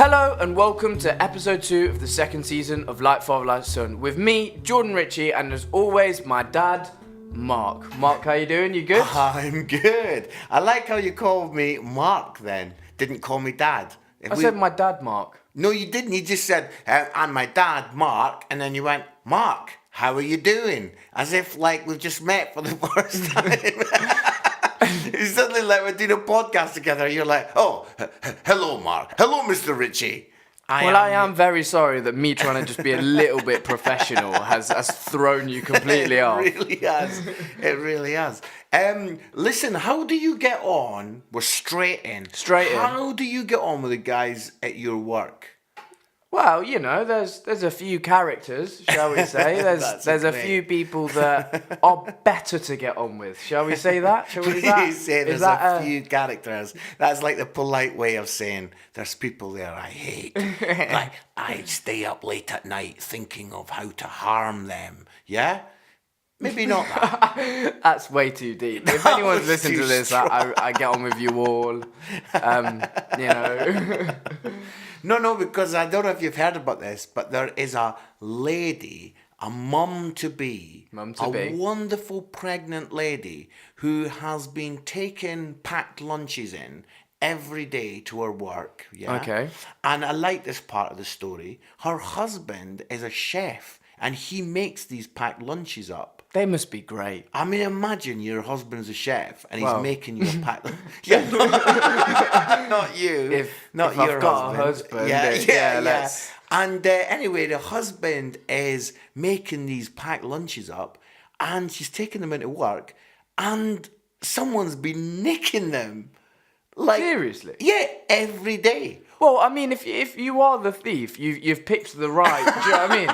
Hello and welcome to episode 2 of the second season of Like Father, Like Son with me, Jordan Ritchie, and as always, my dad, Mark. Mark, how you doing? You good? I'm good. I like how you called me Mark then. Didn't call me Dad. I said my dad, Mark. No, you didn't. You just said, and my dad, Mark, and then you went, Mark, how are you doing? As if, like, we've just met for the first time. It's suddenly like we're doing a podcast together. You're like, hello, Mark. Hello, Mr. Ritchie. I am very sorry that me trying to just be a little bit professional has thrown you completely off. It really has. It really has. Listen, how do you get on? We're straight in. How do you get on with the guys at your work? Well, you know, there's a few characters, shall we say? There's a few people that are better to get on with. Shall we say that? You say there's a few characters. That's like the polite way of saying there's people there I hate. Like I stay up late at night thinking of how to harm them. Yeah? Maybe not that. That's way too deep. If anyone's listening to this, I get on with you all. You know. No, because I don't know if you've heard about this, but there is a lady, a mum-to-be, wonderful pregnant lady who has been taking packed lunches in every day to her work. Yeah. Okay. And I like this part of the story. Her husband is a chef, and he makes these packed lunches up. They must be great. I mean, imagine your husband's a chef and he's making you a packed. Yeah, not you. If your I've got a husband. Yeah. And anyway, the husband is making these packed lunches up, and she's taking them into work, and someone's been nicking them. Like seriously? Yeah, every day. Well, I mean, if you are the thief, you've picked the right. Do you know what I mean?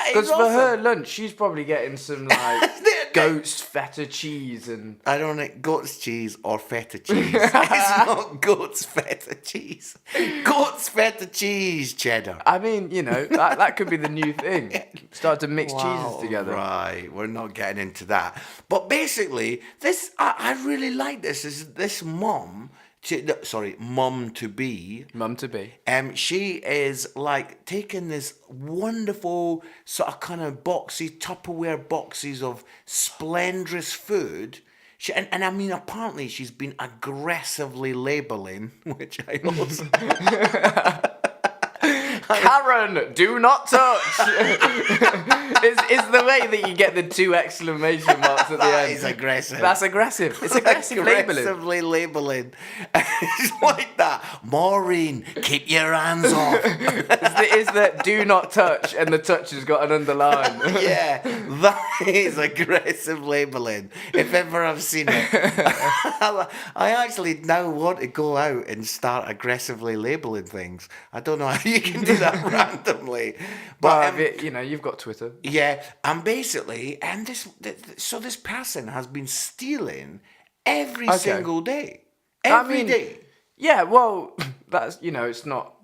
Because for her lunch, she's probably getting some like goat's feta cheese and... I don't know, goat's cheese or feta cheese. It's not goat's feta cheese. Goat's feta cheese cheddar. I mean, you know, that could be the new thing. Start to mix cheeses together. Right, we're not getting into that. But basically, this I really like this. This mum... mum-to-be. Mum-to-be. She is like taking this wonderful sort of kind of Tupperware boxes of splendorous food. And I mean, apparently she's been aggressively labelling, which I also... Karen, do not touch. It's the way that you get the 2 exclamation marks at the end. That is aggressive. That's aggressive. It's aggressive labelling. Aggressively labelling. It's like that. Maureen, keep your hands off. Is that do not touch and the touch has got an underline? Yeah, that is aggressive labelling. If ever I've seen it. I actually now want to go out and start aggressively labelling things. I don't know how you can do that randomly, but you've got Twitter. Yeah, and basically, this person has been stealing every single day, every day. Yeah, well, that's it's not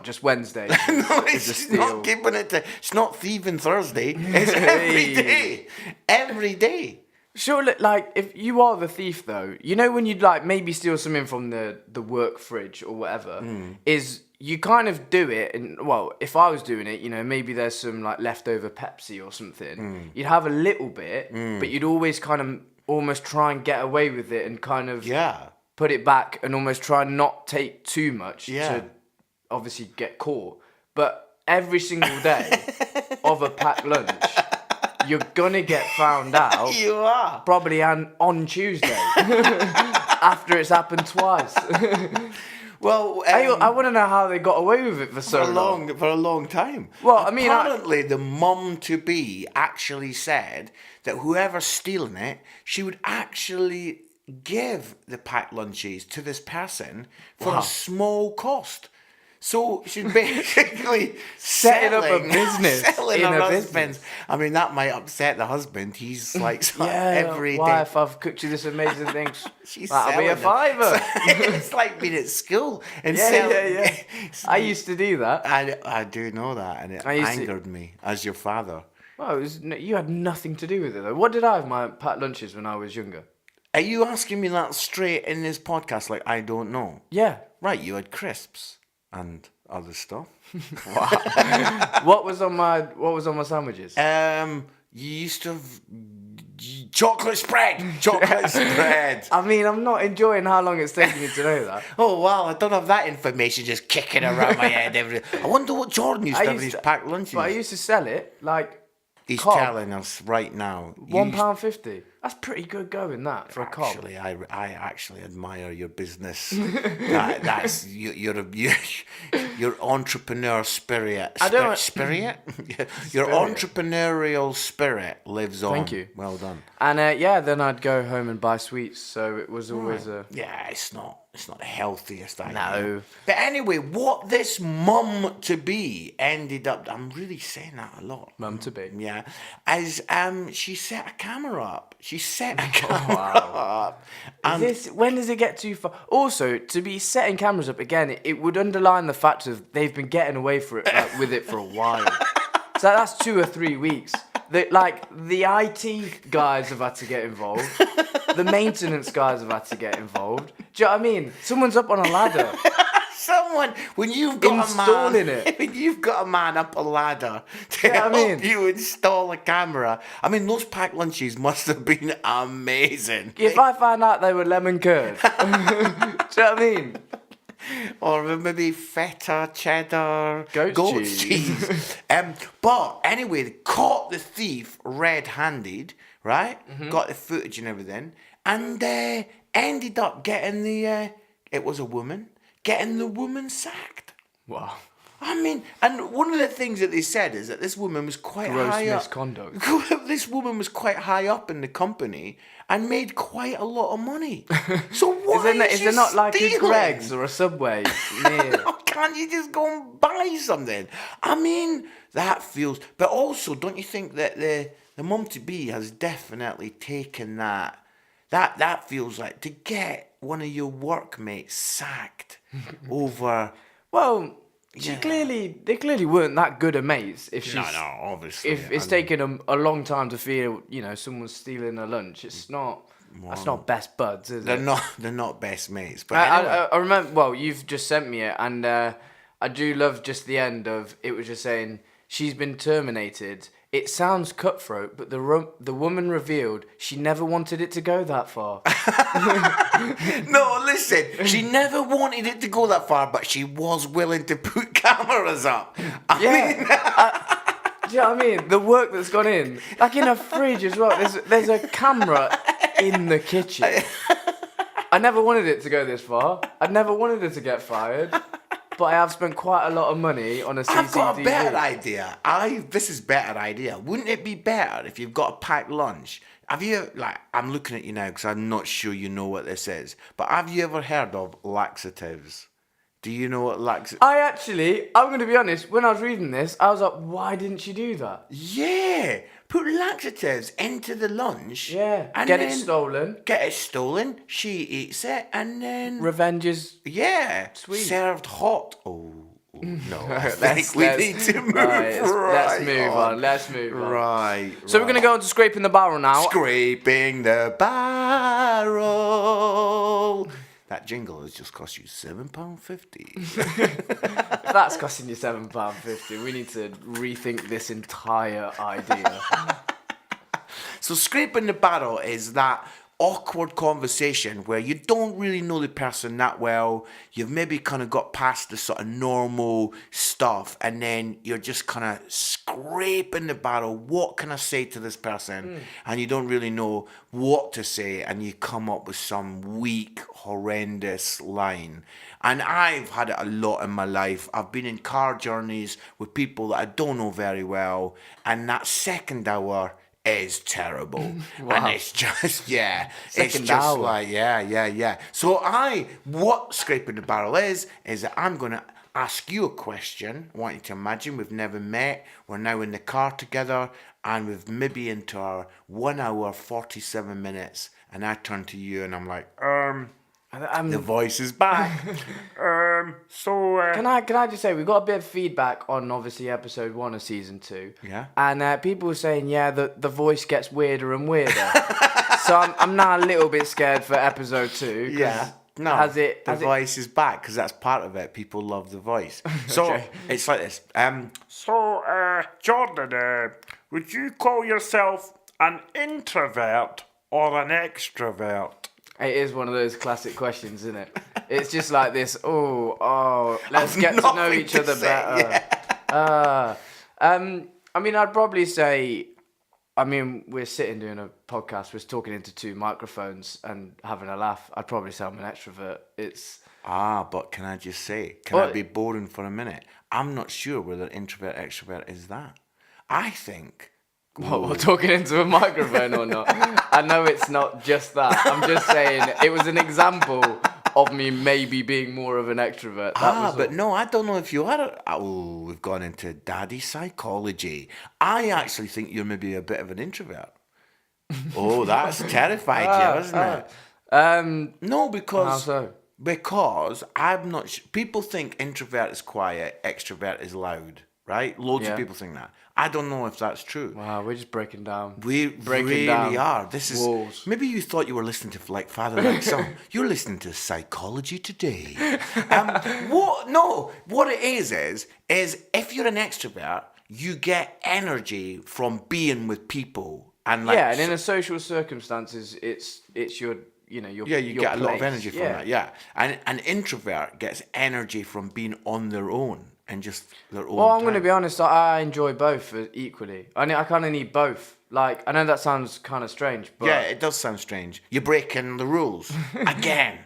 just Wednesday. No, it's not keeping it. It's not thieving Thursday. It's every day, every day. Sure, like, if you are the thief, though, you know when you'd, like, maybe steal something from the work fridge or whatever, is you kind of do it, and, well, if I was doing it, maybe there's some, like, leftover Pepsi or something, you'd have a little bit, but you'd always kind of almost try and get away with it and kind of put it back and almost try and not take too much to obviously get caught. But every single day of a packed lunch... You're gonna get found out. You are. Probably on Tuesday. After it's happened twice. Well, I want to know how they got away with it for so long. For a long time. Well, I mean... Apparently, the mum-to-be actually said that whoever's stealing it, she would actually give the packed lunches to this person for a small cost. So she's basically setting up a business selling her husband's. I mean, that might upset the husband. He's like, every day. Wife, I've cooked you this amazing thing. That'll be a £5. It's like being at school and yeah. I used to do that. I do know that, and it angered me as your father. Well, you had nothing to do with it, though. What did I have my packed lunches when I was younger? Are you asking me that straight in this podcast? Like, I don't know. Yeah. Right, you had crisps. And other stuff. Wow. What was on my sandwiches? You used to have chocolate spread. Chocolate spread. I mean, I'm not enjoying how long it's taking you to know that. Oh, wow, I don't have that information just kicking around my head. I wonder what Jordan used to have in his packed lunches. But I used to sell it, like, He's cob, telling us right now. £1.50. That's pretty good going, that, for a cob. Actually, I actually admire your business. That's your entrepreneur spirit. Spirit? Your entrepreneurial spirit lives on. Thank you. Well done. And then I'd go home and buy sweets. So it was always Yeah, it's not the healthiest idea. No. But anyway, what this mum to be ended up, I'm really saying that a lot. Mum to be. Yeah. As she set a camera up. She set a camera up. And When does it get too far? Also, to be setting cameras up again, it would underline the fact of they've been getting away with it for a while. So that's 2 or 3 weeks. The IT guys have had to get involved. The maintenance guys have had to get involved. Do you know what I mean? Someone's up on a ladder. when you've got Installing it. When you've got a man up a ladder to help you install a camera. I mean, those packed lunches must have been amazing. If I found out they were lemon curd. Do you know what I mean? Or maybe feta, cheddar, goat's cheese. But anyway, they caught the thief red-handed, right? Mm-hmm. Got the footage and everything, and ended up getting it was a woman, getting the woman sacked. Wow. I mean, and one of the things that they said is that this woman was quite high up. Misconduct. This woman was quite high up in the company and made quite a lot of money. So why is there not like a stealing? Greggs or a Subway near? Can't you just go and buy something? I mean, that feels... But also, don't you think that the mum-to-be has definitely taken that... That feels like to get one of your workmates sacked over... Well... They clearly weren't that good at mates. If obviously. If it's taken a long time to feel, someone's stealing a lunch, it's not. That's not best buds, is it? They're not best mates. But anyway. I remember. Well, you've just sent me it, and I do love just the end of it. Was just saying she's been terminated. It sounds cutthroat, but the woman revealed she never wanted it to go that far. No, listen, she never wanted it to go that far, but she was willing to put cameras up. I mean... Do you know what I mean? The work that's gone in. Like in a fridge as well. There's a camera in the kitchen. I never wanted it to go this far. I'd never wanted it to get fired. But I have spent quite a lot of money on a CCTV. I've got a better idea. This is better idea. Wouldn't it be better if you've got a packed lunch? Have you, I'm looking at you now because I'm not sure you know what this is. But have you ever heard of laxatives? Do you know what laxatives... I'm going to be honest, when I was reading this, I was like, why didn't she do that? Yeah. Put laxatives into the lunch. Yeah. And get it stolen. Get it stolen. She eats it and then... Revenge is... Yeah. Sweet. Served hot. Oh, no. I think we need to move Let's move on. Right. So we're going to go on to scraping the barrel now. Scraping the barrel. That jingle has just cost you £7.50. If that's costing you £7.50, we need to rethink this entire idea. So scraping the barrel is that awkward conversation where you don't really know the person that well. You've maybe kind of got past the sort of normal stuff and then you're just kind of scraping the barrel. What can I say to this person? And you don't really know what to say and you come up with some weak, horrendous line. And I've had it a lot in my life. I've been in car journeys with people that I don't know very well, and that second hour is terrible. Wow. And it's just, Second it's just hour. like, yeah. So what scraping the barrel is that I'm going to ask you a question. I want you to imagine we've never met. We're now in the car together and we've maybe into our 1 hour, 47 minutes. And I turn to you and I'm like, the voice is back. Can I just say, we got a bit of feedback on obviously episode 1 of season 2. Yeah. And people were saying, the voice gets weirder and weirder. So I'm now a little bit scared for episode 2. Yeah. No, the voice is back because that's part of it. People love the voice. So it's like this. Jordan, would you call yourself an introvert or an extrovert? It is one of those classic questions, isn't it? It's just like this. Let's get to know each other better. Yeah. I mean, I'd probably say. I mean, we're sitting doing a podcast. We're talking into two microphones and having a laugh. I'd probably say I'm an extrovert. But can I just say, I be boring for a minute? I'm not sure whether introvert, extrovert is that. I think... What, we're talking into a microphone or not? I know it's not just that. I'm just saying it was an example of me maybe being more of an extrovert. No, I don't know if you are. We've gone into daddy psychology. I actually think you're maybe a bit of an introvert. Oh, that's terrified you, isn't it? No, because... How so? Because I'm not people think introvert is quiet, extrovert is loud, right? Loads of people think that. I don't know if that's true. Wow, we're just breaking down. We really are. This is walls. Maybe you thought you were listening to like Father Like Son. You're listening to Psychology Today. What it is if you're an extrovert, you get energy from being with people and and in a social circumstances, it's your you get a lot of energy from that. Yeah, and an introvert gets energy from being on their own. And just their own. Well, I'm going to be honest. I enjoy both equally. I kind of need both. Like, I know that sounds kind of strange, but it does sound strange. You're breaking the rules again.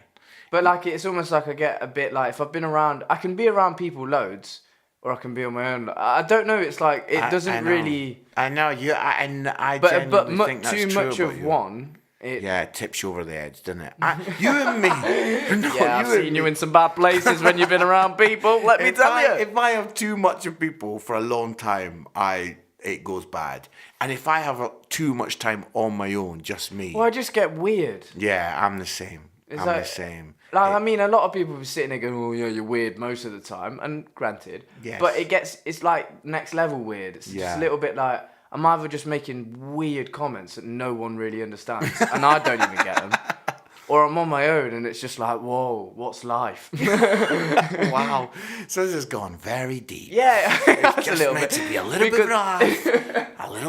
But like, it's almost like I get a bit like if I've been around, I can be around people loads, or I can be on my own. I don't know. It's like it doesn't really. I know you, and I. But think that's too true much of one. It tips you over the edge, doesn't it? You and me. I've seen you in some bad places when you've been around people. Let me tell you. If I have too much of people for a long time, it goes bad. And if I have too much time on my own, just me. Well, I just get weird. Yeah, I'm the same. The same. Like, I mean, a lot of people be sitting there going, "Oh, yeah, you're weird" most of the time, and granted. Yes. But it's like next level weird. It's just a little bit like. I'm either just making weird comments that no one really understands, and I don't even get them, or I'm on my own, and it's just like, whoa, what's life? Wow. So this has gone very deep. Yeah, it's just meant to be a little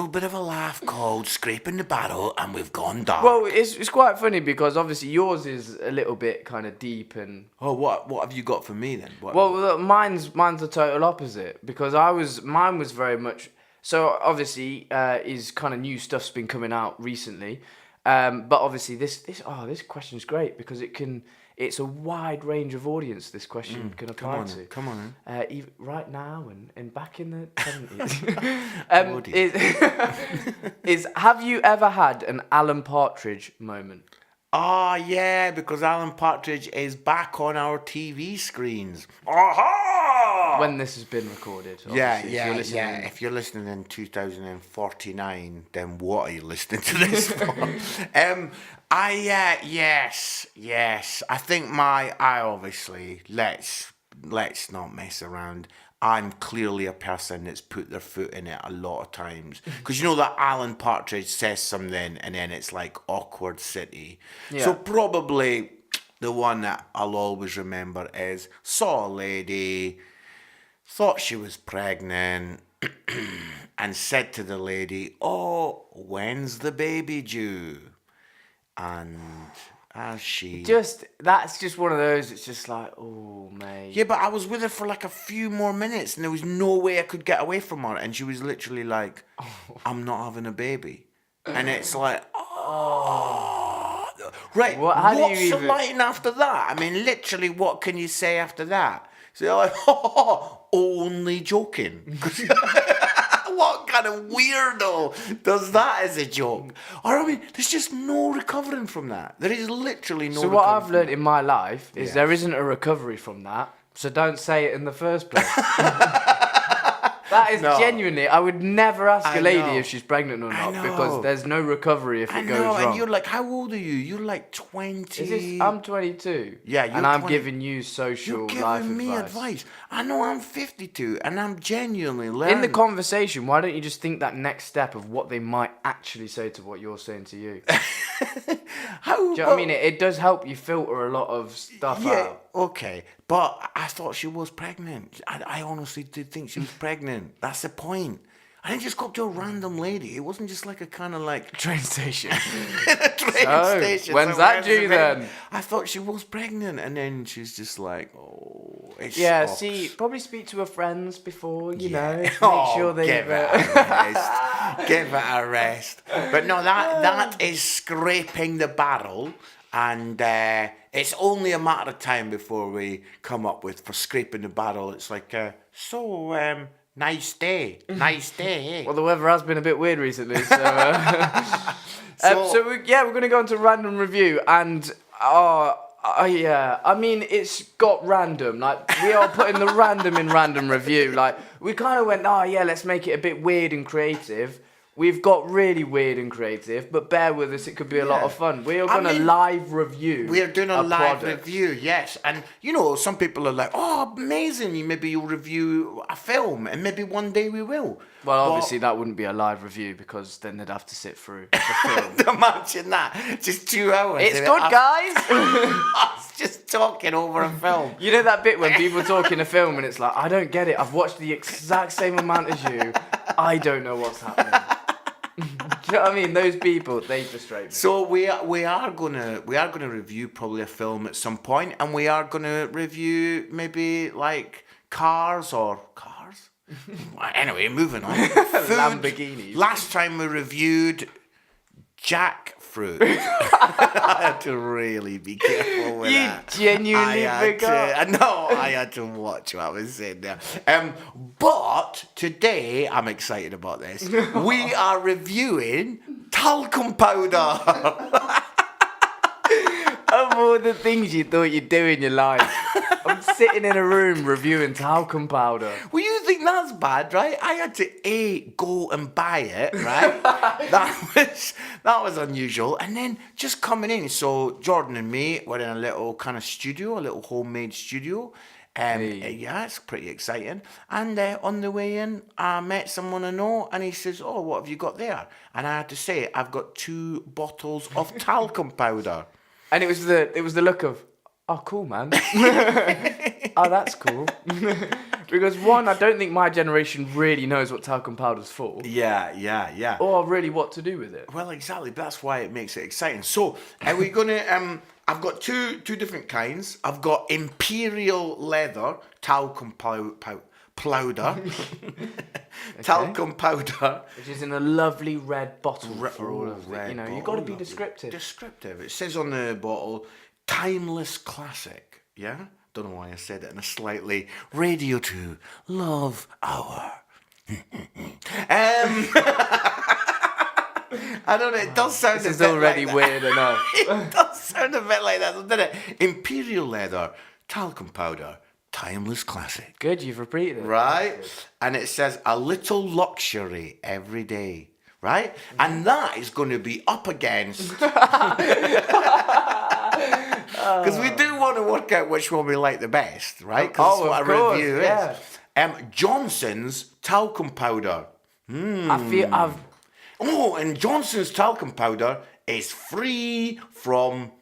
bit of a laugh called Scraping the Barrel, and we've gone dark. Well, it's quite funny because obviously yours is a little bit kind of deep and... Oh, what have you got for me then? Mine's the total opposite, because mine was very much... So obviously, is kind of new stuff's been coming out recently, but obviously this question's great because it's a wide range of audience. This question can apply to. Come on, even right now and back in the 70s. is have you ever had an Alan Partridge moment? Oh, yeah, because Alan Partridge is back on our TV screens. Aha! When this has been recorded. Yeah. If you're listening in 2049, then what are you listening to this for? Yes. I think I obviously, let's not mess around. I'm clearly a person that's put their foot in it a lot of times. Because you know that Alan Partridge says something and then it's like awkward city. Yeah. So probably the one that I'll always remember is saw a lady, thought she was pregnant, and said to the lady, "Oh, when's the baby due?" And... That's just one of those, it's just like, oh, mate. Yeah, but I was with her for like a few more minutes and there was no way I could get away from her. And she was literally like, "I'm not having a baby." And it's like, oh. Right, what's the line after that? I mean, literally, what can you say after that? So you're like, only joking. What kind of weirdo does that as a joke? Or, I mean, there's just no recovering from that. There is literally no recovering. So what I've learned in my life is there isn't a recovery from that. So don't say it in the first place. That is No. genuinely, I would never ask a I lady know. if she's pregnant or I not, know. because there's no recovery if I it know, goes wrong. and you're like, how old are you? You're like 20. I'm 22. Yeah, you're and I'm 20. giving you social You're life giving me advice. advice. I know I'm 52, and I'm genuinely In learning. the conversation, why don't you just think that next step of what they might actually say to what you're saying to you? How? Do you know what I mean? It does help you filter a lot of stuff out. Okay, but I thought she was pregnant. I honestly did think she was pregnant. That's the point. I didn't just go up to a random lady. It wasn't just like a kind of like Train station. a train station. When's that due then? I thought she was pregnant, and then she's just like, oh, it Yeah, sucks. see, probably speak to her friends before, you know, make Oh, sure they... give it a rest. Give it a rest. But no, that is scraping the barrel, and it's only a matter of time before we come up with, for scraping the barrel, it's like, nice day, eh? Well, the weather has been a bit weird recently, so... we're going to go into random review, and... yeah, I mean, it's got random. Like, we are putting the random in random review. Like, we kind of went, let's make it a bit weird and creative. We've got really weird and creative, but bear with us, it could be a lot of fun. We are going to live review. We are doing a live product. review, yes. And, some people are like, oh, amazing. Maybe you'll review a film, and maybe one day we will. Well, obviously, that wouldn't be a live review, because then they'd have to sit through the film. Imagine that. Just 2 hours. It's good, guys. Us just talking over a film. You know that bit when people talk in a film and it's like, I don't get it. I've watched the exact same amount as you. I don't know what's happening. Do you know what I mean? Those people, they frustrate me. So we are gonna review probably a film at some point, and we are gonna review maybe like cars. Anyway, moving on. Lamborghinis. Last time we reviewed jackfruit. I had to really be careful with that. You genuinely forgot. I had to watch what I was saying there. But today, I'm excited about this. We are reviewing talcum powder. Of all the things you thought you'd do in your life, I'm sitting in a room reviewing talcum powder. Well, you think that's bad, right? I had to go and buy it, right? that was unusual. And then just coming in, so Jordan and me were in a little kind of studio, a little homemade studio. Yeah, it's pretty exciting. And on the way in, I met someone I know, and he says, "Oh, what have you got there?" And I had to say, "I've got 2 bottles of talcum powder." And it was the look of, oh, cool, man. Oh, that's cool. Because one, I don't think my generation really knows what talcum powder's for. Yeah. Or really what to do with it. Well, exactly. That's why it makes it exciting. So, are we gonna? I've got two different kinds. I've got Imperial Leather talcum powder. Talcum powder, which is in a lovely red bottle for all of it. You've got to be descriptive. It says on the bottle, timeless classic. Yeah? Don't know why I said it in a slightly Radio 2 love hour. I don't know, it does sound this is already like weird enough. It does sound a bit like that, doesn't it? Imperial Leather, talcum powder, timeless classic. Good, you've repeated it. Right? And it says a little luxury every day. Right? And that is going to be up against... Because we do want to work out which one we like the best, right? Because that's what a review is. Johnson's talcum powder. And Johnson's talcum powder is free from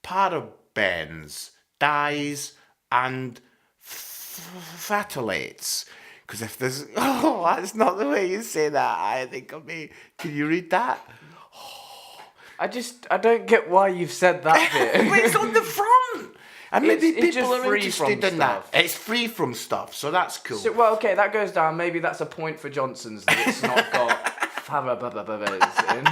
parabens, dyes, and phthalates. Because if there's... Oh, that's not the way you say that. I think of me. Can you read that? I don't get why you've said that bit. But it's on the front. And maybe people are interested in that. Stuff. It's free from stuff, so that's cool. So, well, okay, that goes down. Maybe that's a point for Johnson's that it's not got in.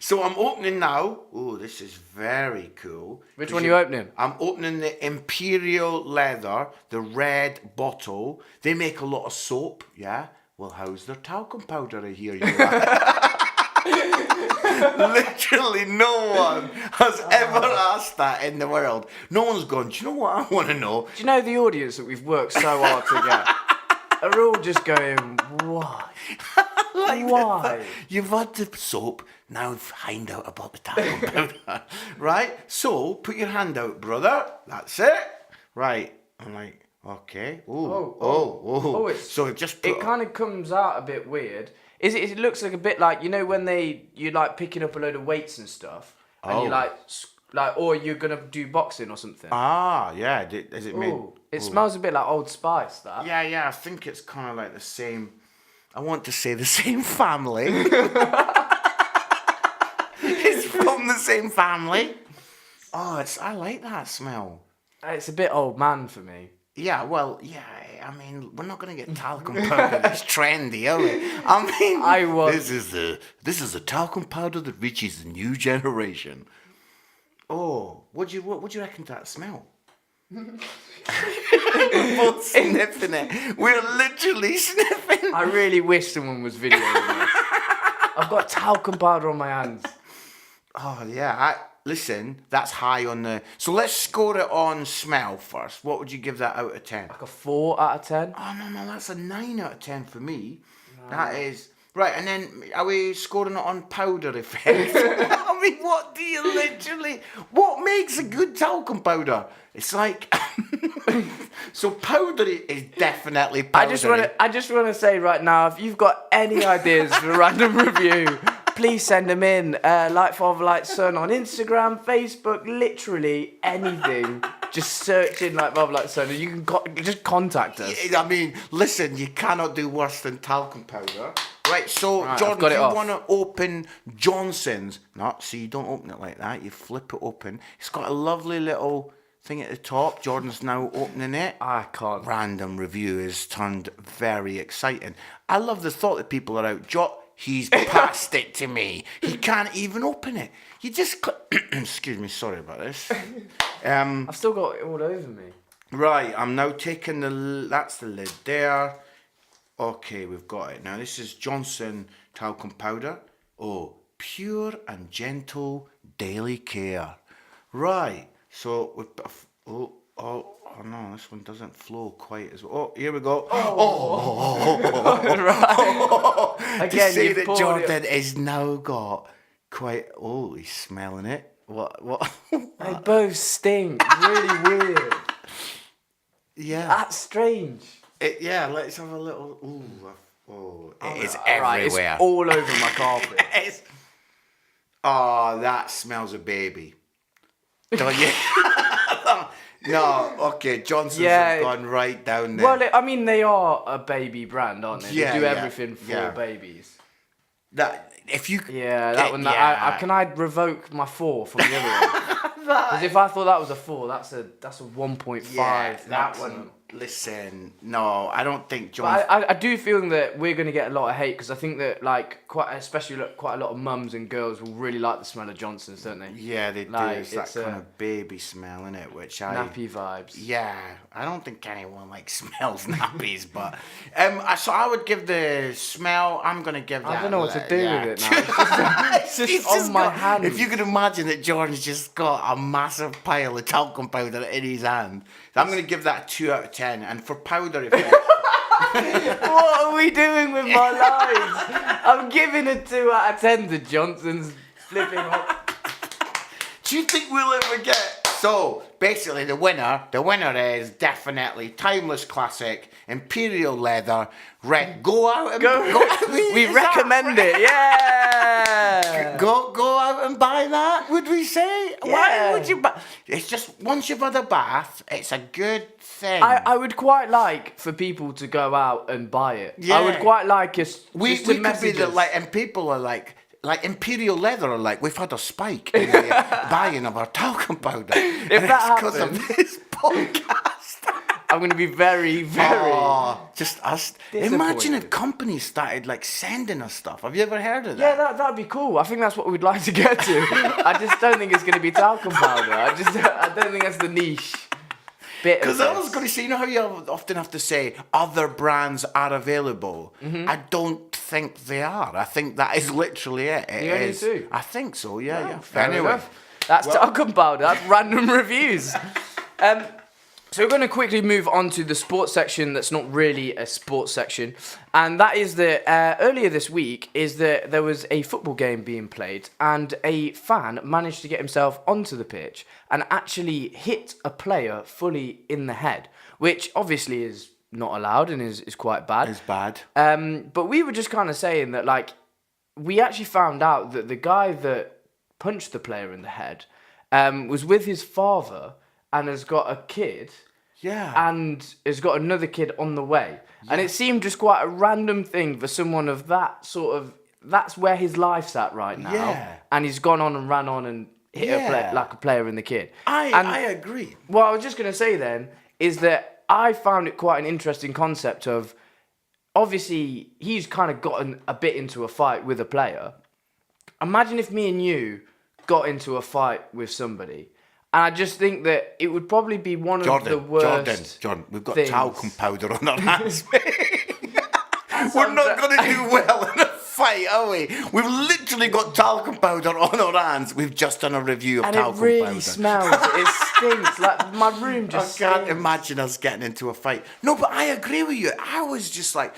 So I'm opening now. Oh, this is very cool. Which one are you opening? I'm opening the Imperial Leather, the red bottle. They make a lot of soap, yeah? Well, how's their talcum powder here? Literally no one has ever asked that in the world. No one's gone, do you know what I want to know? Do you know the audience that we've worked so hard to get? are all just going, why? Why? You've had the soap, now find out about the talcum powder. Right? So, put your hand out, brother. That's it. Right. I'm like, okay. So just put it kind of comes out a bit weird. It looks like a bit like, you know, when you're like picking up a load of weights and stuff, and you like, or you're gonna do boxing or something. Ah, yeah. Is it made? It smells a bit like Old Spice. That. Yeah. I think it's kind of like the same. I want to say the same family. It's from the same family. Oh, I like that smell. It's a bit old man for me. Yeah, well, yeah. I mean, we're not going to get talcum powder that's trendy, are we? I mean, this is the talcum powder that reaches the new generation. Oh, what would you reckon to that smell? We're both sniffing it. We're literally sniffing. I really wish someone was videoing this. I've got talcum powder on my hands. Oh yeah. Listen, that's high on the. So let's score it on smell first. What would you give that out of 10? Like a 4 out of 10. Oh no, that's a 9 out of 10 for me. No. That is right. And then are we scoring it on powder effect? I mean, what makes a good talcum powder? It's like so powdery is definitely powdery. I just want to say right now, if you've got any ideas for a random review, please send them in. Like Father Like Son on Instagram, Facebook, literally anything. Just search in Like Father Like Son, and you can just contact us. I mean, listen, you cannot do worse than talcum powder. Right, so right, Jordan, if you want to open Johnson's, you don't open it like that. You flip it open. It's got a lovely little thing at the top. Jordan's now opening it. I can't. Random review has turned very exciting. I love the thought that people are out. He's passed it to me. He can't even open it. You just... Excuse me, sorry about this. I've still got it all over me. Right, I'm now taking that's the lid there. Okay, we've got it. Now, this is Johnson Talcum Powder. Oh, pure and gentle daily care. Right, so we've got... Oh no, this one doesn't flow quite as well. Oh, here we go. Right. Again, to say that Jordan has now got quite... Oh, he's smelling it. What? They both stink. Really weird. Yeah. That's strange. Let's have a little... It is everywhere. Right, it's all over my carpet. Oh, that smells a baby. Don't you? No, okay, Johnson's have gone right down there. Well, I mean, they are a baby brand, aren't they? They do everything for babies. That if you one. Can I revoke my 4 from the other one? Because if I thought that was a 4, that's a 1.5. Yeah, that one. Listen, no, I don't think John. But I do feel that we're going to get a lot of hate because I think that quite a lot of mums and girls will really like the smell of Johnson's, don't they? Yeah, they do. It's that kind of baby smell, in it, nappy vibes. Yeah, I don't think anyone smells nappies, but so I would give the smell. I'm going to give that. I don't know what to do with it now. It's just on my hand. If you could imagine that Jordan's just got a massive pile of talcum powder in his hand. I'm going to give that a 2 out of 10. And for powder effect... What are we doing with my lives? I'm giving a 2 out of 10 to Johnson's flipping up. Do you think we'll ever get... So, basically, the winner is definitely timeless classic, Imperial Leather. Go out and... We recommend it, yeah! Go out and buy that, would we say? Yeah. Why would you buy... It's just, once you've had a bath, it's a good thing. I would quite like for people to go out and buy it. Yeah. I would quite like us we could be and people are like Imperial Leather are we've had a spike in the buying of our talcum powder. If that happens, because of this podcast, I'm going to be very, very just us. Imagine if companies started sending us stuff. Have you ever heard of that? Yeah, that'd be cool. I think that's what we'd like to get to. I just don't think it's going to be talcum powder. I don't think that's the niche. Because I was going to say, you know how you often have to say other brands are available? Mm-hmm. I don't think they are. I think that is literally it. You only do? I think so, yeah. Fair enough. That's talcum powder. That's random reviews. So we're going to quickly move on to the sports section that's not really a sports section. And that is that earlier this week is that there was a football game being played and a fan managed to get himself onto the pitch and actually hit a player fully in the head, which obviously is not allowed and is quite bad. It's bad. But we were just kind of saying that, like, we actually found out that the guy that punched the player in the head was with his father and has got a kid. Yeah. And has got another kid on the way. Yeah. And it seemed just quite a random thing for someone of that sort of... That's where his life's at right now. Yeah. And he's gone on and ran on and hit a player in the kid. I agree. What I was just going to say then is that I found it quite an interesting concept of... Obviously, he's kind of gotten a bit into a fight with a player. Imagine if me and you got into a fight with somebody... And I just think that it would probably be one of the worst. Jordan, we've got things. talcum powder on our hands. We're not going to do well in a fight, are we? We've literally got talcum powder on our hands. We've just done a review of talcum powder. And it really smells. It stinks. Like, my room just I can't imagine us getting into a fight. No, but I agree with you. I was just like,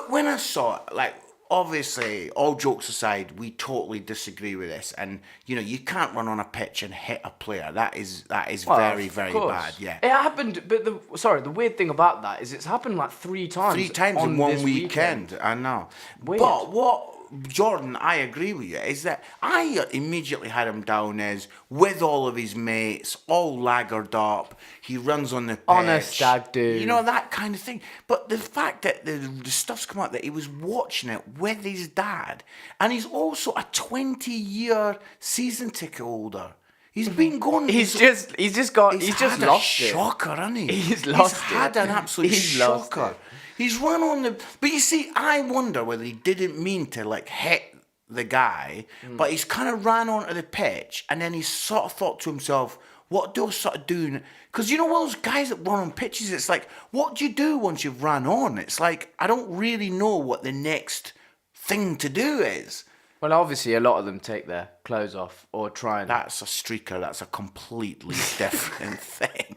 when I saw it, like, obviously, all jokes aside, we totally disagree with this, and you can't run on a pitch and hit a player. That is very, very bad. Yeah, it happened. But the weird thing about that is it's happened like 3 times. 3 times in one weekend. I know. Weird. But what, Jordan, I agree with you, is that I immediately had him down as with all of his mates, all lagered up. He runs on the pitch. On a stag do. That kind of thing. But the fact that the stuff's come out that he was watching it with his dad, and he's also a 20-year season ticket holder. He's been going. He's just lost it. Shocker, hasn't he? He's lost it. He's had an absolute shocker. He's run on the... But you see, I wonder whether he didn't mean to, like, hit the guy, but he's kind of ran onto the pitch, and then he's sort of thought to himself, what do I sort of do? Because all those guys that run on pitches, it's like, what do you do once you've ran on? It's like, I don't really know what the next thing to do is. Well, obviously, a lot of them take their clothes off or try and... That's a streaker. That's a completely different thing.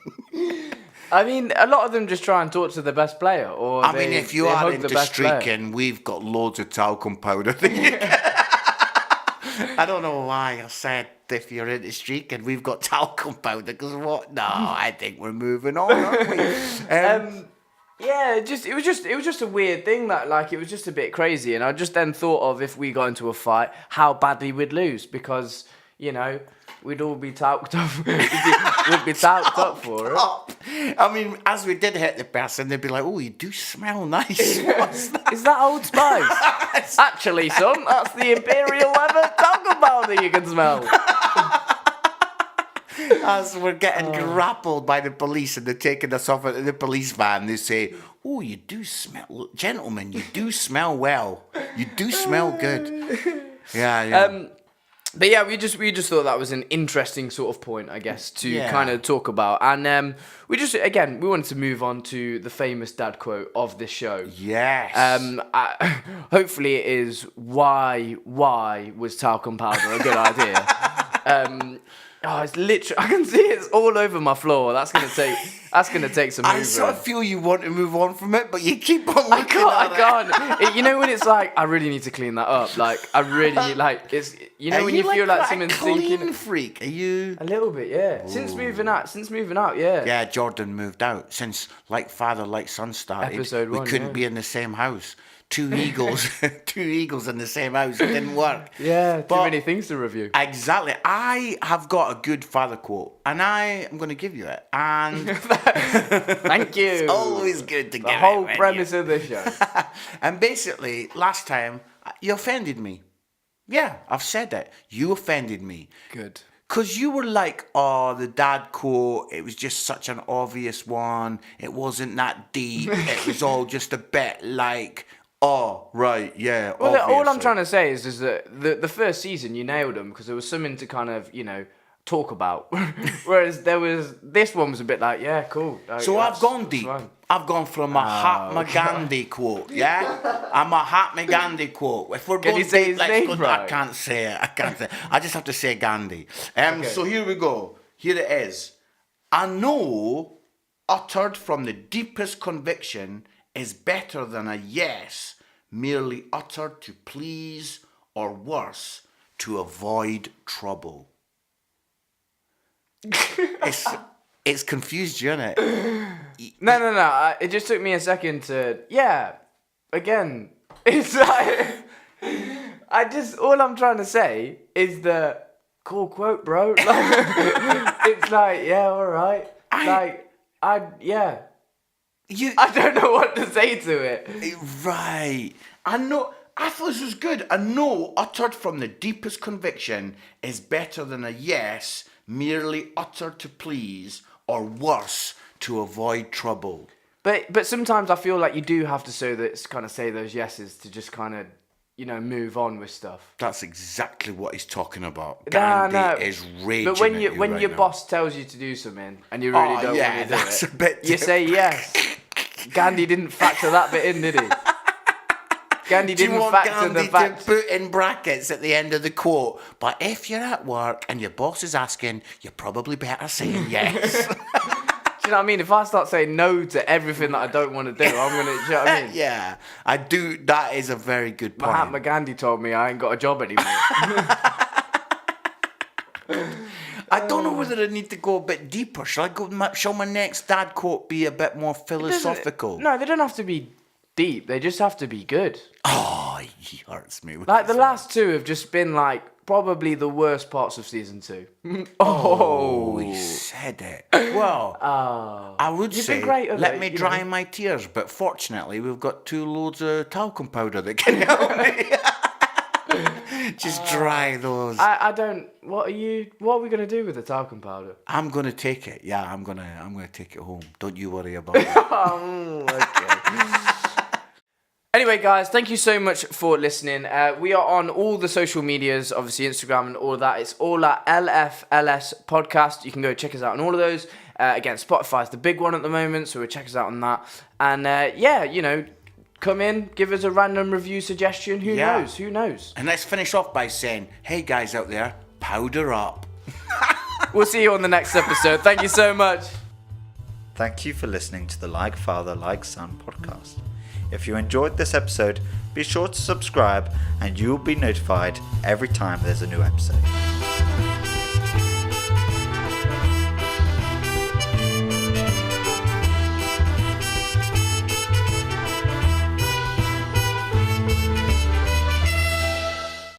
I mean, a lot of them just try and talk to the best player, or if you are into streaking, we've got loads of talcum powder. I don't know why I said if you're into streaking, we've got talcum powder. Because what? No, I think we're moving on, aren't we? Yeah, it was just a weird thing that, like, it was just a bit crazy, and I just then thought of if we got into a fight, how badly we'd lose because we'd all be talked up. We'd be talked up for it. I mean, as we did hit the person, they'd be like, "Oh, you do smell nice." What's that? Is that Old Spice? Actually, son, that's the Imperial Leather talcum powder you can smell. As we're getting grappled by the police and they're taking us off into the police van, they say, "Oh, you do smell, gentlemen, you do smell well. You do smell good." Yeah. But yeah, we just thought that was an interesting sort of point, I guess, to kind of talk about. And we wanted to move on to the famous dad quote of this show. Yes. Hopefully it is why was talcum powder a good idea? It's literally, I can see it's all over my floor. That's gonna take some moving. I sort of feel you want to move on from it, but you keep on looking at it. I can't. When it's like, I really need to clean that up. Like, I really like it's. When you feel like someone's thinking. Clean freak? Are you? A little bit, yeah. Ooh. Since moving out, yeah. Yeah, Jordan moved out since Like Father, Like Son started. Episode 1, we couldn't be in the same house. 2 eagles in the same house. It didn't work. Yeah, too many things to review. Exactly. I have got a good father quote, and I am going to give you it. And thank you. It's always good to give it. The whole premise of the show. And basically, last time, you offended me. Yeah, I've said it. You offended me. Good. Because you were like, oh, the dad quote, it was just such an obvious one. It wasn't that deep. It was all just a bit like... Oh, right, yeah, well, all I'm trying to say is that the first season you nailed them because there was something to kind of, talk about. Whereas this one was a bit like, yeah, cool. Like, so I've gone deep. Fun. I've gone for a Mahatma Gandhi quote, yeah? A Mahatma Gandhi quote. If we're Can you say his name right? I can't say it. I just have to say Gandhi. Okay. So here we go. Here it is. I know uttered from the deepest conviction is better than a yes merely uttered to please or worse, to avoid trouble. It's confused you, isn't it? No. It just took me a second to, again, it's like, all I'm trying to say is the cool quote, bro. Like, it's like, yeah, all right. I don't know what to say to it. Right. I thought this was good. A no uttered from the deepest conviction is better than a yes merely uttered to please or worse, to avoid trouble. But sometimes I feel like you do have to say those yeses to just kind of, move on with stuff. That's exactly what he's talking about. Gandhi is raging. But when your boss tells you to do something and you really don't want to do it, a bit you say yes. Gandhi didn't factor that bit in, did he? Gandhi didn't factor the fact. To put in brackets at the end of the quote, but if you're at work and your boss is asking, you're probably better saying yes. Do you know what I mean? If I start saying no to everything that I don't want to do, I'm going to, do you know what I mean? Yeah, I do. That is a very good point. Mahatma Gandhi told me I ain't got a job anymore. I don't know whether I need to go a bit deeper. Shall my next dad quote be a bit more philosophical? No, they don't have to be deep. They just have to be good. Oh, he hurts me. Like the last two have just been like probably the worst parts of season 2. He said it. Well, I would say, let me dry my tears, but fortunately we've got 2 loads of talcum powder that can help me. Just dry those. I don't. What are we gonna do with the talcum powder? I'm gonna take it. Yeah, I'm gonna take it home. Don't you worry about it. Okay. Anyway, guys, thank you so much for listening. We are on all the social medias, obviously Instagram and all of that. It's all at LFLS Podcast. You can go check us out on all of those. Again, Spotify's the big one at the moment, so check us out on that. And come in, give us a random review suggestion. Who knows? And let's finish off by saying, hey guys out there, powder up. We'll see you on the next episode. Thank you so much. Thank you for listening to the Like Father, Like Son podcast. If you enjoyed this episode, be sure to subscribe and you'll be notified every time there's a new episode.